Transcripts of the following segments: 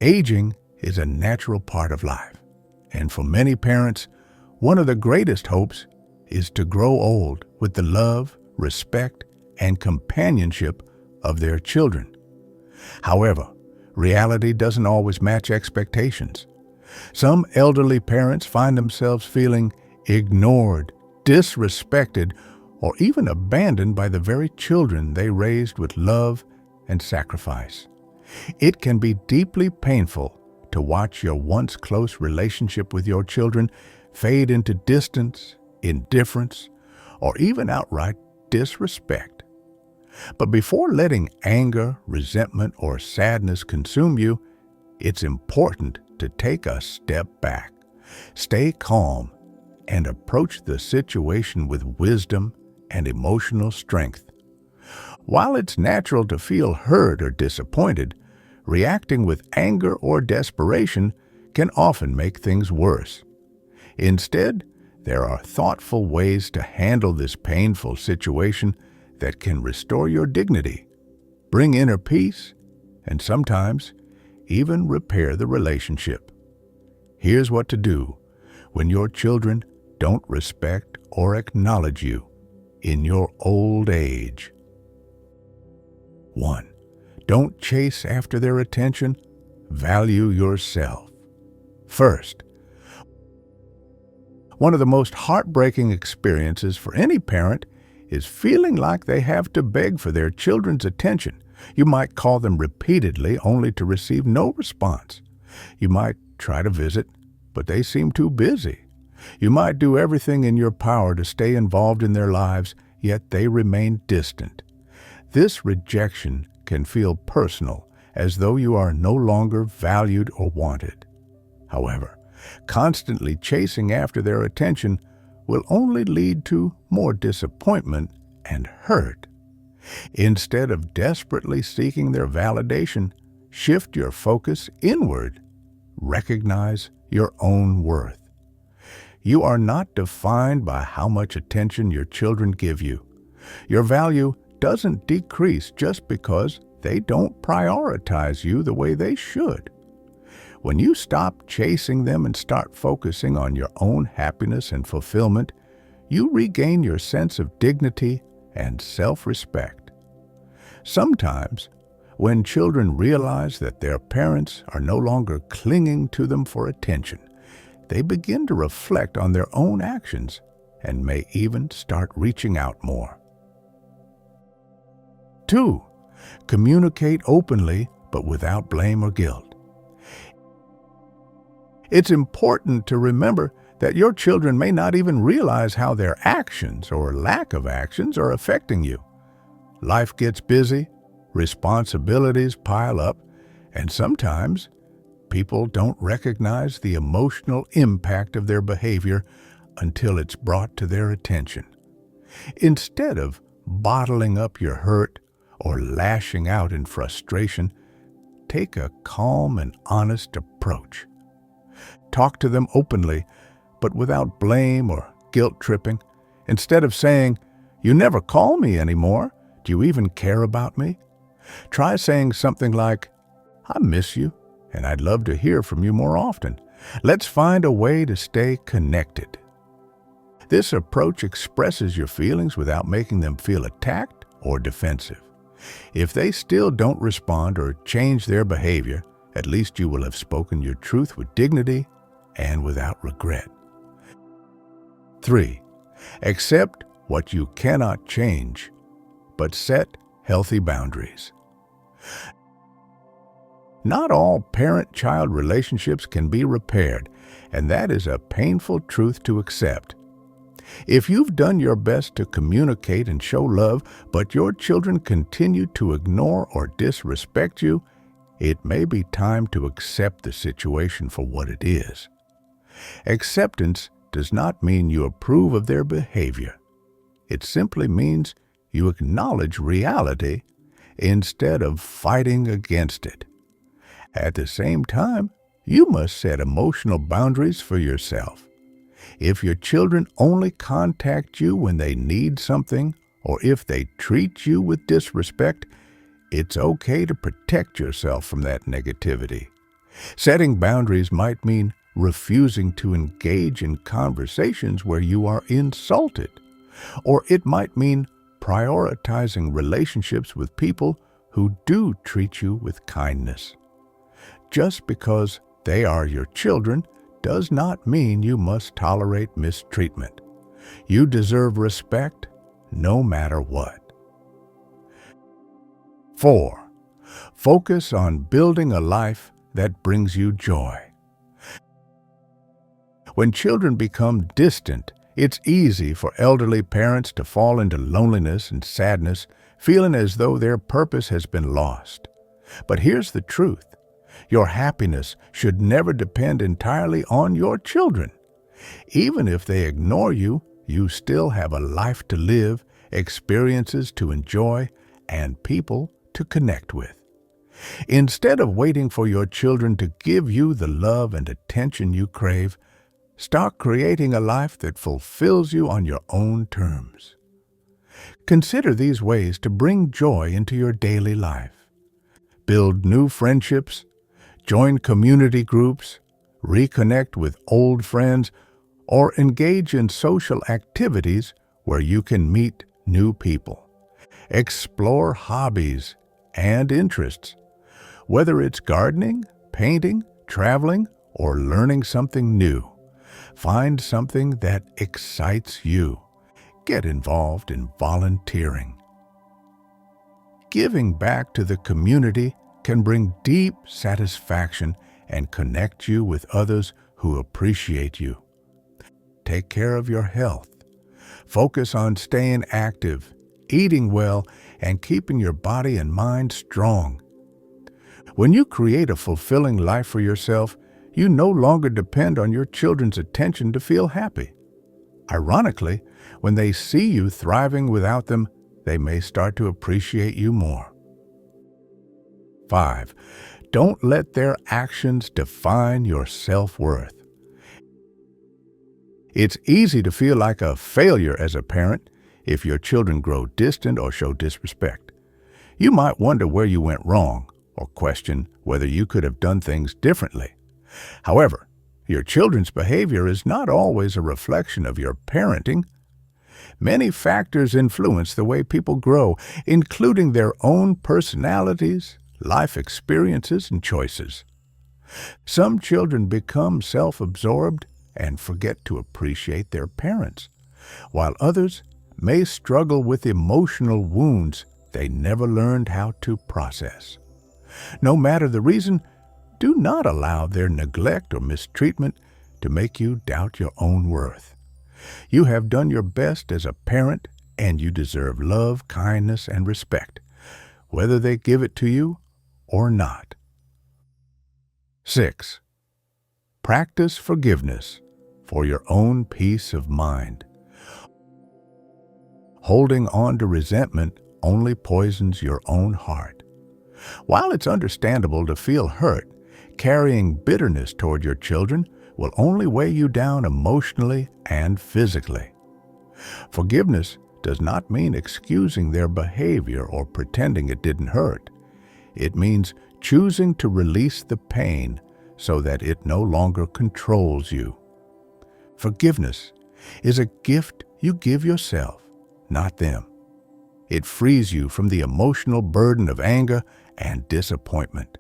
Aging is a natural part of life, and for many parents, one of the greatest hopes is to grow old with the love, respect, and companionship of their children. However, reality doesn't always match expectations. Some elderly parents find themselves feeling ignored, disrespected, or even abandoned by the very children they raised with love and sacrifice. It can be deeply painful to watch your once close relationship with your children fade into distance, indifference, or even outright disrespect. But before letting anger, resentment, or sadness consume you, it's important to take a step back, stay calm, and approach the situation with wisdom and emotional strength. While it's natural to feel hurt or disappointed, reacting with anger or desperation can often make things worse. Instead, there are thoughtful ways to handle this painful situation that can restore your dignity, bring inner peace, and sometimes even repair the relationship. Here's what to do when your children don't respect or acknowledge you in your old age. 1. Don't chase after their attention. Value yourself. First, one of the most heartbreaking experiences for any parent is feeling like they have to beg for their children's attention. You might call them repeatedly only to receive no response. You might try to visit, but they seem too busy. You might do everything in your power to stay involved in their lives, yet they remain distant. This rejection can feel personal, as though you are no longer valued or wanted. However, constantly chasing after their attention will only lead to more disappointment and hurt. Instead of desperately seeking their validation, shift your focus inward. Recognize your own worth. You are not defined by how much attention your children give you. Your value doesn't decrease just because they don't prioritize you the way they should. When you stop chasing them and start focusing on your own happiness and fulfillment, you regain your sense of dignity and self-respect. Sometimes, when children realize that their parents are no longer clinging to them for attention, they begin to reflect on their own actions and may even start reaching out more. 2. Communicate openly but without blame or guilt. It's important to remember that your children may not even realize how their actions or lack of actions are affecting you. Life gets busy, responsibilities pile up, and sometimes people don't recognize the emotional impact of their behavior until it's brought to their attention. Instead of bottling up your hurt or lashing out in frustration, take a calm and honest approach. Talk to them openly, but without blame or guilt-tripping. Instead of saying, "You never call me anymore. Do you even care about me?" Try saying something like, "I miss you, and I'd love to hear from you more often. Let's find a way to stay connected." This approach expresses your feelings without making them feel attacked or defensive. If they still don't respond or change their behavior, at least you will have spoken your truth with dignity and without regret. 3. Accept what you cannot change, but set healthy boundaries. Not all parent-child relationships can be repaired, and that is a painful truth to accept. If you've done your best to communicate and show love, but your children continue to ignore or disrespect you, it may be time to accept the situation for what it is. Acceptance does not mean you approve of their behavior. It simply means you acknowledge reality instead of fighting against it. At the same time, you must set emotional boundaries for yourself. If your children only contact you when they need something, or if they treat you with disrespect, it's okay to protect yourself from that negativity. Setting boundaries might mean refusing to engage in conversations where you are insulted, or it might mean prioritizing relationships with people who do treat you with kindness. Just because they are your children does not mean you must tolerate mistreatment. You deserve respect no matter what. 4. Focus on building a life that brings you joy. When children become distant, it's easy for elderly parents to fall into loneliness and sadness, feeling as though their purpose has been lost. But here's the truth. Your happiness should never depend entirely on your children. Even if they ignore you, you still have a life to live, experiences to enjoy, and people to connect with. Instead of waiting for your children to give you the love and attention you crave, start creating a life that fulfills you on your own terms. Consider these ways to bring joy into your daily life. Build new friendships, join community groups, reconnect with old friends, or engage in social activities where you can meet new people. Explore hobbies and interests. Whether it's gardening, painting, traveling, or learning something new, find something that excites you. Get involved in volunteering. Giving back to the community can bring deep satisfaction and connect you with others who appreciate you. Take care of your health. Focus on staying active, eating well, and keeping your body and mind strong. When you create a fulfilling life for yourself, you no longer depend on your children's attention to feel happy. Ironically, when they see you thriving without them, they may start to appreciate you more. 5. Don't let their actions define your self-worth. It's easy to feel like a failure as a parent if your children grow distant or show disrespect. You might wonder where you went wrong or question whether you could have done things differently. However, your children's behavior is not always a reflection of your parenting. Many factors influence the way people grow, including their own personalities, life experiences, and choices. Some children become self-absorbed and forget to appreciate their parents, while others may struggle with emotional wounds they never learned how to process. No matter the reason, do not allow their neglect or mistreatment to make you doubt your own worth. You have done your best as a parent, and you deserve love, kindness, and respect, whether they give it to you or not. 6. Practice forgiveness for your own peace of mind. Holding on to resentment only poisons your own heart. While it's understandable to feel hurt, carrying bitterness toward your children will only weigh you down emotionally and physically. Forgiveness does not mean excusing their behavior or pretending it didn't hurt. It means choosing to release the pain so that it no longer controls you. Forgiveness is a gift you give yourself, not them. It frees you from the emotional burden of anger and disappointment.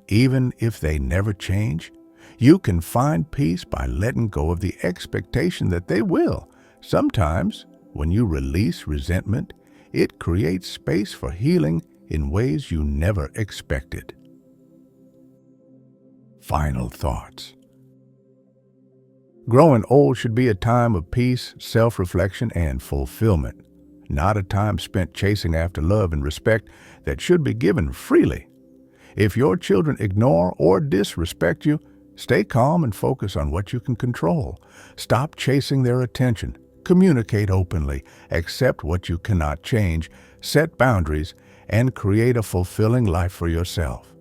Even if they never change, you can find peace by letting go of the expectation that they will. Sometimes, when you release resentment, it creates space for healing in ways you never expected. Final thoughts. Growing old should be a time of peace, self-reflection, and fulfillment, not a time spent chasing after love and respect that should be given freely. If your children ignore or disrespect you, stay calm and focus on what you can control. Stop chasing their attention. Communicate openly. Accept what you cannot change. Set boundaries and create a fulfilling life for yourself.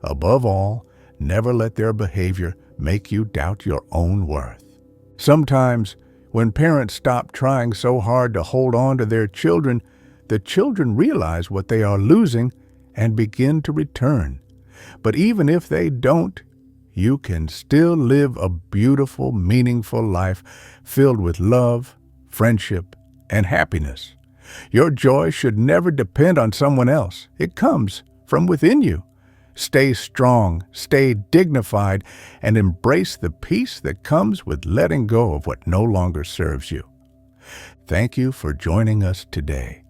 Above all, never let their behavior make you doubt your own worth. Sometimes, when parents stop trying so hard to hold on to their children, the children realize what they are losing and begin to return. But even if they don't, you can still live a beautiful, meaningful life filled with love, friendship, and happiness. Your joy should never depend on someone else. It comes from within you. Stay strong, stay dignified, and embrace the peace that comes with letting go of what no longer serves you. Thank you for joining us today.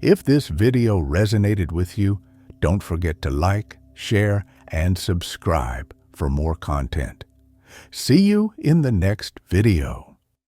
If this video resonated with you, don't forget to like, share, and subscribe for more content. See you in the next video.